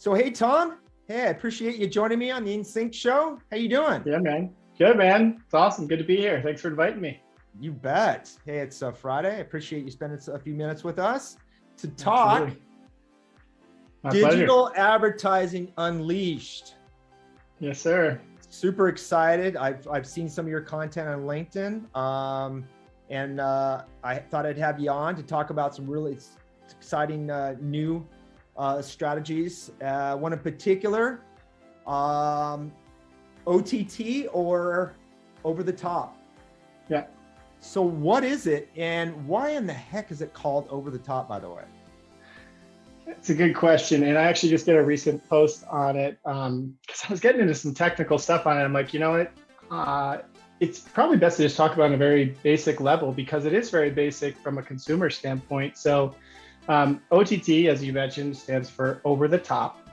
So, hey, Tom. Hey, I appreciate you joining me on the InnSync Show. How you doing? Yeah, man. Good, man. It's awesome. Good to be here. Thanks for inviting me. You bet. Hey, it's Friday. I appreciate you spending a few minutes with us to talk digital advertising unleashed. Yes, sir. Super excited. I've seen some of your content on LinkedIn, and I thought I'd have you on to talk about some really exciting new strategies. One in particular, OTT or over the top. Yeah. So what is it, and why in the heck is it called over the top, by the way? It's a good question. And I actually just did a recent post on it because I was getting into some technical stuff on it. I'm like, you know what? It's probably best to just talk about it on a very basic level because it is very basic from a consumer standpoint. So OTT, as you mentioned, stands for over the top.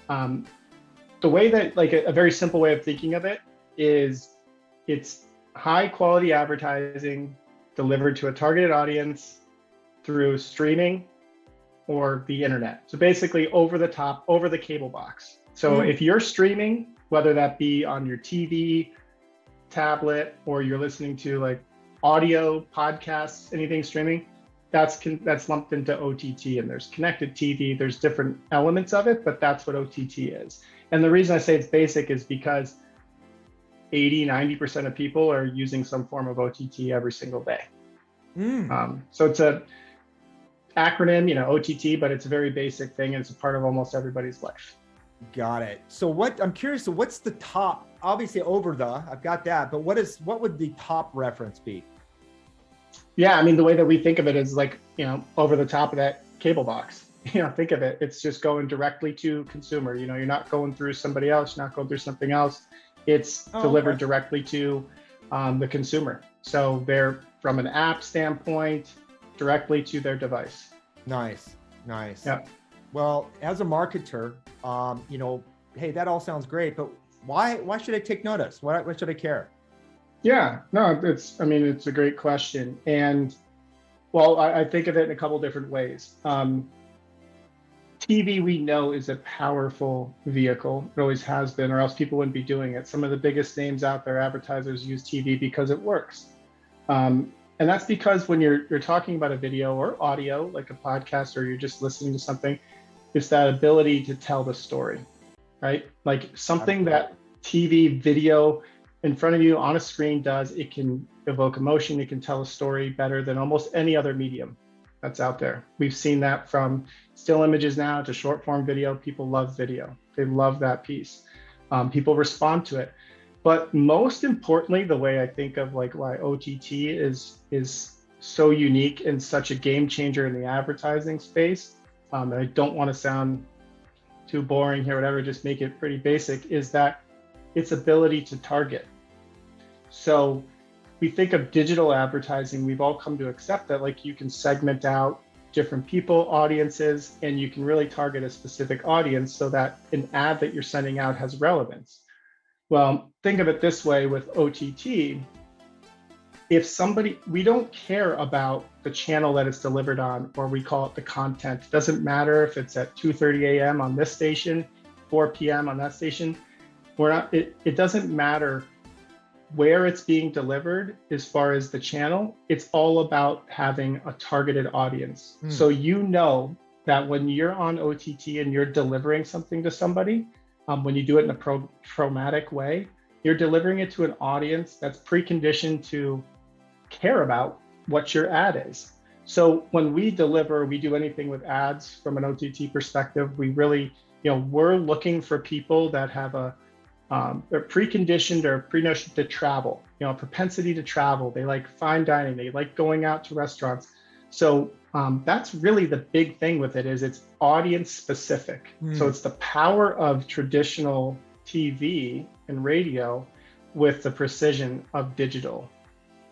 The way that, like a very simple way of thinking of it is it's high quality advertising delivered to a targeted audience through streaming or the internet. So basically over the top, over the cable box. So if you're streaming, whether that be on your TV, tablet, or you're listening to like audio, podcasts, anything streaming, that's lumped into OTT. And there's connected TV, there's different elements of it, but that's what OTT is. And the reason I say it's basic is because 80-90% of people are using some form of OTT every single day. So it's a acronym, OTT, but it's a very basic thing and it's a part of almost everybody's life. Got it. So I'm curious, so what's the top? Obviously I've got that, but what would the top reference be? Yeah, I mean, the way that we think of it is like, over the top of that cable box. Think of it, it's just going directly to consumer. You're not going through somebody else, you're not going through something else. It's delivered directly to the consumer. So they're from an app standpoint, directly to their device. Nice. Yeah. Well, as a marketer, hey, that all sounds great, but why should I take notice? Why should I care? Yeah, no, it's a great question. And well, I think of it in a couple different ways. TV, we know, is a powerful vehicle. It always has been, or else people wouldn't be doing it. Some of the biggest names out there, advertisers, use TV because it works. And that's because when you're talking about a video or audio, like a podcast, or you're just listening to something, it's that ability to tell the story, right? Like something that TV, video in front of you on a screen does, it can evoke emotion, it can tell a story better than almost any other medium that's out there. We've seen that from still images now to short form video. People love video. They love that piece. People respond to it. But most importantly, the way I think of like why OTT is so unique and such a game changer in the advertising space, and I don't want to sound too boring here, whatever, just make it pretty basic, is that its ability to target. So we think of digital advertising, we've all come to accept that like you can segment out different people, audiences, and you can really target a specific audience so that an ad that you're sending out has relevance. Well, think of it this way with OTT. We don't care about the channel that it's delivered on, or we call it the content. It doesn't matter if it's at 2:30 a.m. on this station, 4 p.m. on that station. It doesn't matter where it's being delivered as far as the channel. It's all about having a targeted audience. So that when you're on OTT and you're delivering something to somebody, when you do it in a programmatic way, you're delivering it to an audience that's preconditioned to care about what your ad is. So when we do anything with ads from an OTT perspective, we really, we're looking for people that have they're preconditioned or pre-notioned to travel, a propensity to travel. They like fine dining, they like going out to restaurants. So that's really the big thing with it, is it's audience specific. So it's the power of traditional TV and radio with the precision of digital.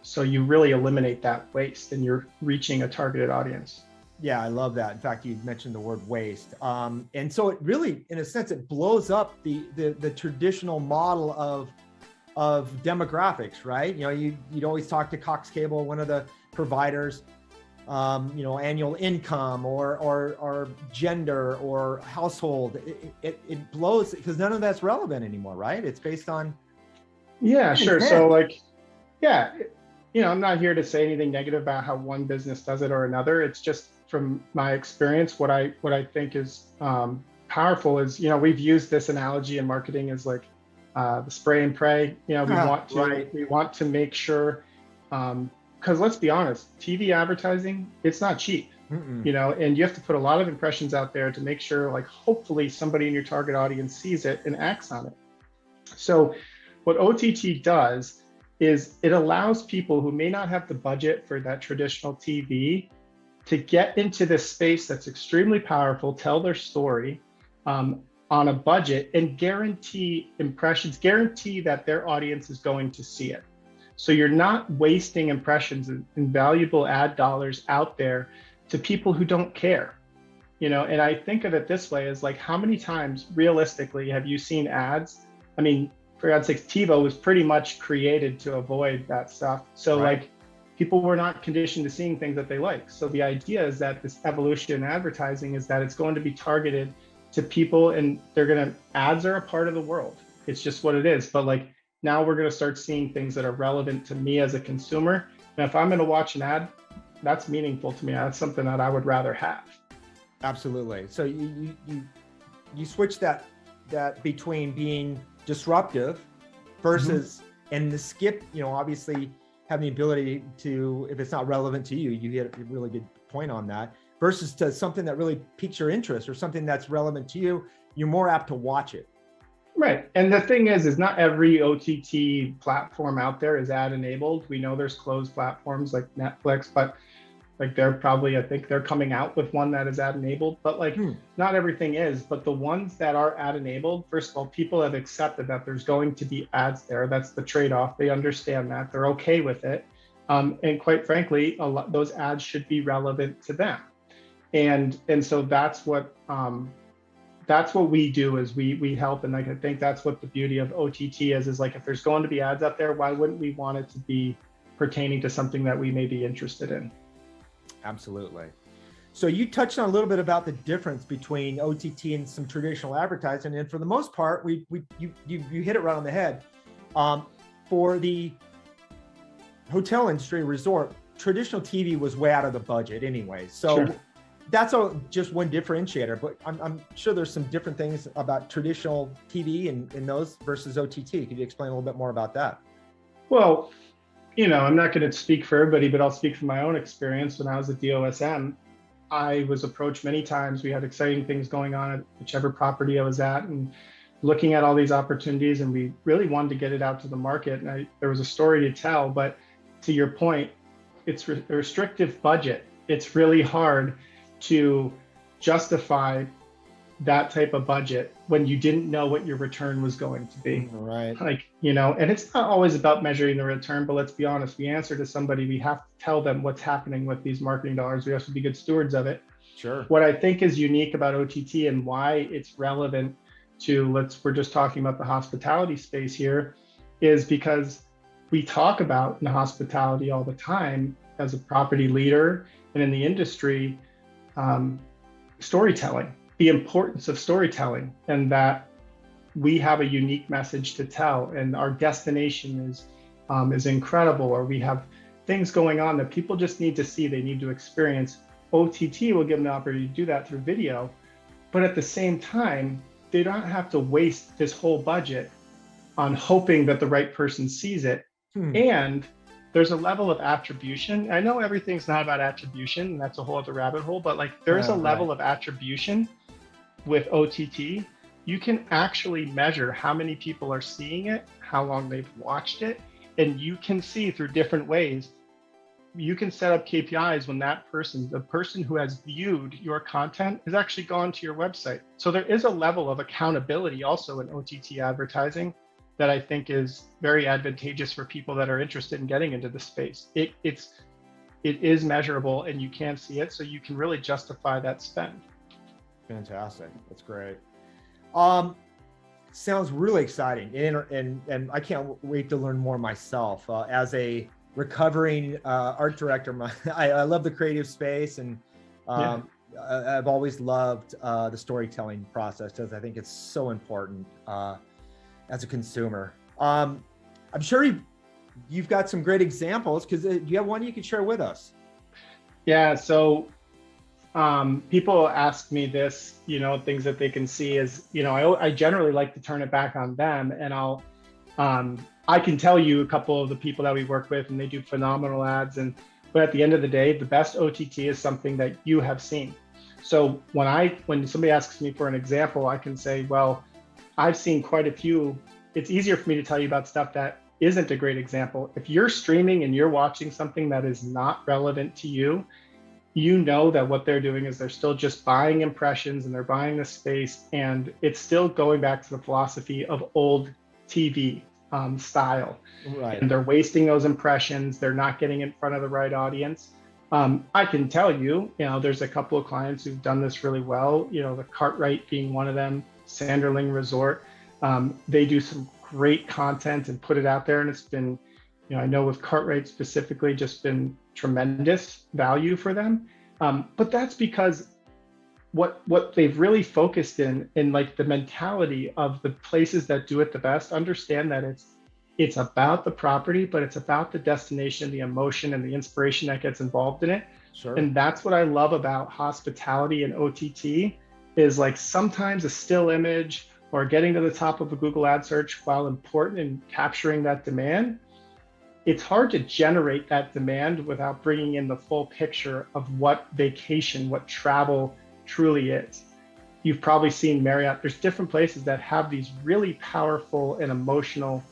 So you really eliminate that waste and you're reaching a targeted audience. Yeah, I love that. In fact, you mentioned the word waste. And so it really, in a sense, it blows up the traditional model of demographics, right? You'd always talk to Cox Cable, one of the providers. annual income or gender or household. It blows because none of that's relevant anymore, right? It's based on. Yeah, sure. So like, yeah, I'm not here to say anything negative about how one business does it or another. It's just from my experience, what I think is powerful is, we've used this analogy in marketing as like the spray and pray. We want to make sure, because let's be honest, TV advertising, it's not cheap. And you have to put a lot of impressions out there to make sure, like, hopefully somebody in your target audience sees it and acts on it. So what OTT does is it allows people who may not have the budget for that traditional TV to get into this space that's extremely powerful, tell their story on a budget, and guarantee impressions, guarantee that their audience is going to see it. So you're not wasting impressions and valuable ad dollars out there to people who don't care. And I think of it this way, as like, how many times realistically have you seen ads? I mean, for God's sake, TiVo was pretty much created to avoid that stuff. So like, people were not conditioned to seeing things that they like. So the idea is that this evolution in advertising is that it's going to be targeted to people, and ads are a part of the world. It's just what it is. But like, now we're going to start seeing things that are relevant to me as a consumer. And if I'm going to watch an ad, that's meaningful to me. That's something that I would rather have. Absolutely. So you switch that between being disruptive versus, and the skip, obviously having the ability to, if it's not relevant to you, you get a really good point on that, versus to something that really piques your interest or something that's relevant to you, you're more apt to watch it. Right. And the thing is not every OTT platform out there is ad enabled. We know there's closed platforms like Netflix, but like I think they're coming out with one that is ad enabled, but like not everything is. But the ones that are ad enabled, first of all, people have accepted that there's going to be ads there. That's the trade-off. They understand that. They're okay with it. And quite frankly, those ads should be relevant to them. And so that's what we do, is we help. And like, I think that's what the beauty of OTT is like, if there's going to be ads out there, why wouldn't we want it to be pertaining to something that we may be interested in? Absolutely. So you touched on a little bit about the difference between OTT and some traditional advertising, and for the most part, you hit it right on the head. For the hotel industry, resort, traditional TV was way out of the budget anyway. So that's just one differentiator, but I'm sure there's some different things about traditional TV and those versus OTT. Could you explain a little bit more about that? Well, I'm not going to speak for everybody, but I'll speak from my own experience. When I was at DOSM, I was approached many times. We had exciting things going on at whichever property I was at, and looking at all these opportunities, and we really wanted to get it out to the market. And there was a story to tell, but to your point, it's a restrictive budget. It's really hard to justify that type of budget when you didn't know what your return was going to be. Right. Like, and it's not always about measuring the return, but let's be honest, we answer to somebody, we have to tell them what's happening with these marketing dollars. We have to be good stewards of it. Sure. What I think is unique about OTT and why it's relevant to, we're just talking about the hospitality space here, is because we talk about in hospitality all the time as a property leader and in the industry, storytelling. The importance of storytelling, and that we have a unique message to tell, and our destination is incredible, or we have things going on that people just need to see, they need to experience. OTT will give them the opportunity to do that through video, but at the same time, they don't have to waste this whole budget on hoping that the right person sees it. And there's a level of attribution. I know everything's not about attribution, and that's a whole other rabbit hole, but like there's a level of attribution with OTT. You can actually measure how many people are seeing it, how long they've watched it, and you can see through different ways. You can set up KPIs when the person who has viewed your content has actually gone to your website. So there is a level of accountability also in OTT advertising that I think is very advantageous for people that are interested in getting into the space. It is measurable, and you can see it, so you can really justify that spend. Fantastic. That's great. Sounds really exciting, and I can't wait to learn more myself. As a recovering art director. I love the creative space, and I've always loved the storytelling process, because I think it's so important as a consumer. I'm sure you've got some great examples, because do you have one you could share with us? Yeah, so people ask me this, things that they can see is, I generally like to turn it back on them, and I can tell you a couple of the people that we work with, and they do phenomenal ads. But at the end of the day, the best OTT is something that you have seen. So when somebody asks me for an example, I can say, well, I've seen quite a few. It's easier for me to tell you about stuff that isn't a great example. If you're streaming and you're watching something that is not relevant to you, you know that what they're doing is they're still just buying impressions, and they're buying the space, and it's still going back to the philosophy of old TV style. Right. And they're wasting those impressions. They're not getting in front of the right audience. I can tell you, there's a couple of clients who've done this really well, the Cartwright being one of them, Sanderling Resort. They do some great content and put it out there. And it's been, I know with Cartwright specifically, just been tremendous value for them. But that's because what they've really focused in like the mentality of the places that do it the best, understand that it's about the property, but it's about the destination, the emotion, and the inspiration that gets involved in it. Sure. And that's what I love about hospitality and OTT, is like sometimes a still image or getting to the top of a Google ad search, while important in capturing that demand, it's hard to generate that demand without bringing in the full picture of what vacation, what travel truly is. You've probably seen Marriott. There's different places that have these really powerful and emotional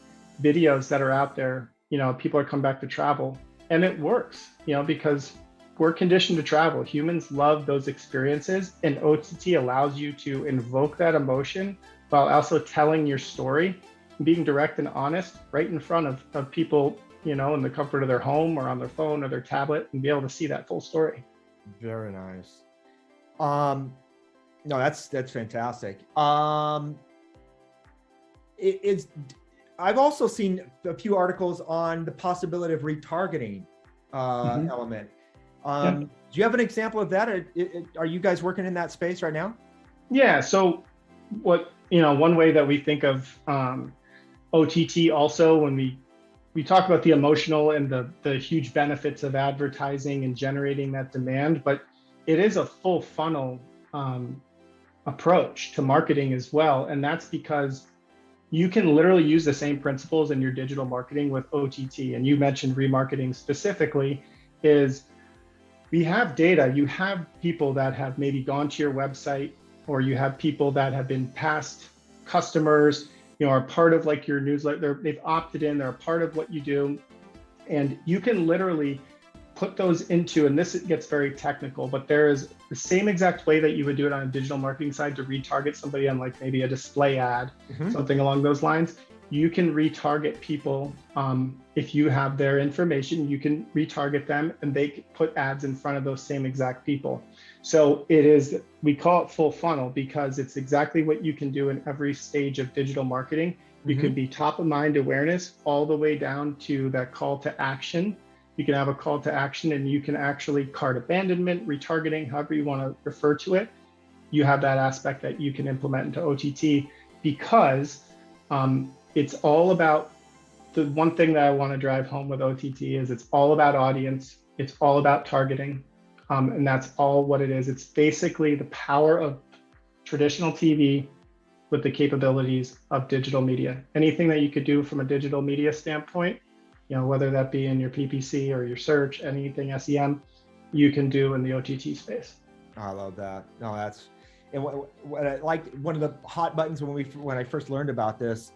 videos that are out there. People are coming back to travel, and it works, because we're conditioned to travel. Humans love those experiences, and OTT allows you to invoke that emotion while also telling your story, being direct and honest right in front of people, in the comfort of their home or on their phone or their tablet, and be able to see that full story. Very nice. No, that's fantastic. I've also seen a few articles on the possibility of retargeting element. Do you have an example of that? Are you guys working in that space right now? Yeah. So one way that we think of OTT also, when we talk about the emotional and the huge benefits of advertising and generating that demand, but it is a full funnel approach to marketing as well. And that's because you can literally use the same principles in your digital marketing with OTT. And you mentioned remarketing specifically, is we have data. You have people that have maybe gone to your website, or you have people that have been past customers, are part of like your newsletter. They've opted in, they're a part of what you do. And you can literally put those into, and this gets very technical, but there is the same exact way that you would do it on a digital marketing side to retarget somebody on like maybe a display ad, something along those lines. You can retarget people. If you have their information, you can retarget them, and they put ads in front of those same exact people. So we call it full funnel, because it's exactly what you can do in every stage of digital marketing. You can be top of mind awareness all the way down to that call to action. You can have a call to action, and you can actually cart abandonment, retargeting, however you want to refer to it. You have that aspect that you can implement into OTT, because it's all about, the one thing that I want to drive home with OTT is it's all about audience. It's all about targeting. And that's all what it is. It's basically the power of traditional TV with the capabilities of digital media. Anything that you could do from a digital media standpoint, whether that be in your PPC or your search, anything SEM, you can do in the OTT space. I love that. No, and what I like, one of the hot buttons when I first learned about this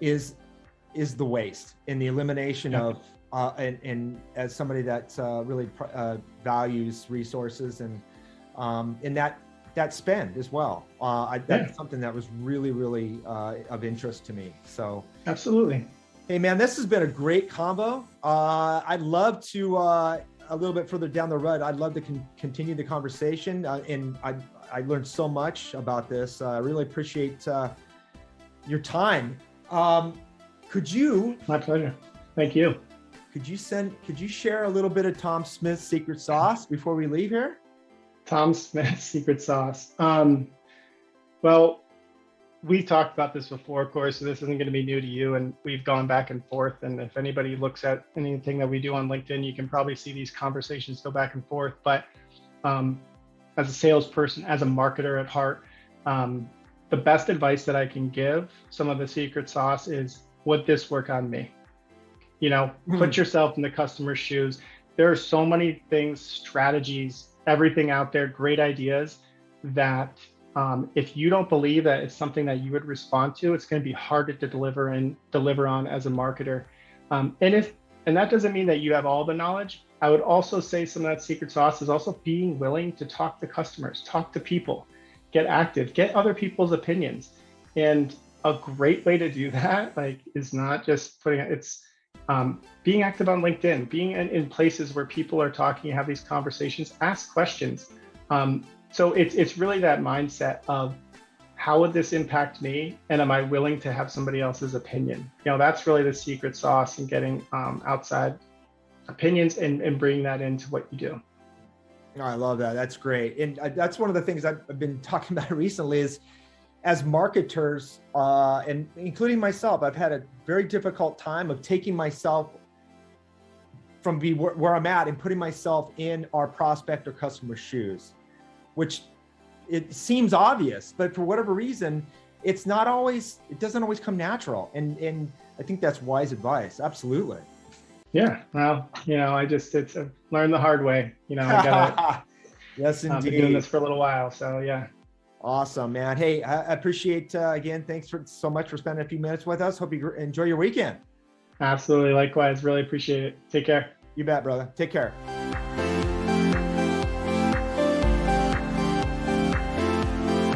is the waste and the elimination of, and as somebody that really values resources and that spend as well. That's something that was really, really of interest to me. So absolutely. Hey man, this has been a great combo. I'd love to, a little bit further down the road, I'd love to continue the conversation. And I learned so much about this. I really appreciate your time. My pleasure. Thank you. could you share a little bit of Tom Smith's secret sauce before we leave here? Tom Smith's secret sauce. Well, we talked about this before, of course, so this isn't going to be new to you, and we've gone back and forth. And if anybody looks at anything that we do on LinkedIn, you can probably see these conversations go back and forth. But as a salesperson, as a marketer at heart, the best advice that I can give, some of the secret sauce is, would this work on me? You know, put yourself in the customer's shoes. There are so many things, strategies, everything out there, great ideas that if you don't believe that it's something that you would respond to, it's going to be hard to deliver on as a marketer. And that doesn't mean that you have all the knowledge. I would also say some of that secret sauce is also being willing to talk to customers, talk to people, get active, get other people's opinions. And a great way to do that, is not just being active on LinkedIn, being in places where people are talking, have these conversations, ask questions. So it's really that mindset of, how would this impact me? And am I willing to have somebody else's opinion? You know, that's really the secret sauce in getting outside opinions and bringing that into what you do. Oh, I love that. That's great. And that's one of the things I've been talking about recently is, as marketers, and including myself, I've had a very difficult time of taking myself from where I'm at and putting myself in our prospect or customer's shoes, which it seems obvious, but for whatever reason, it doesn't always come natural. And I think that's wise advice. Absolutely. Yeah. Well, it's learned the hard way. I gotta, yes, indeed. I've been doing this for a little while. So yeah. Awesome, man. Hey, I appreciate, again, thanks so much for spending a few minutes with us. Hope you enjoy your weekend. Absolutely. Likewise. Really appreciate it. Take care. You bet, brother. Take care.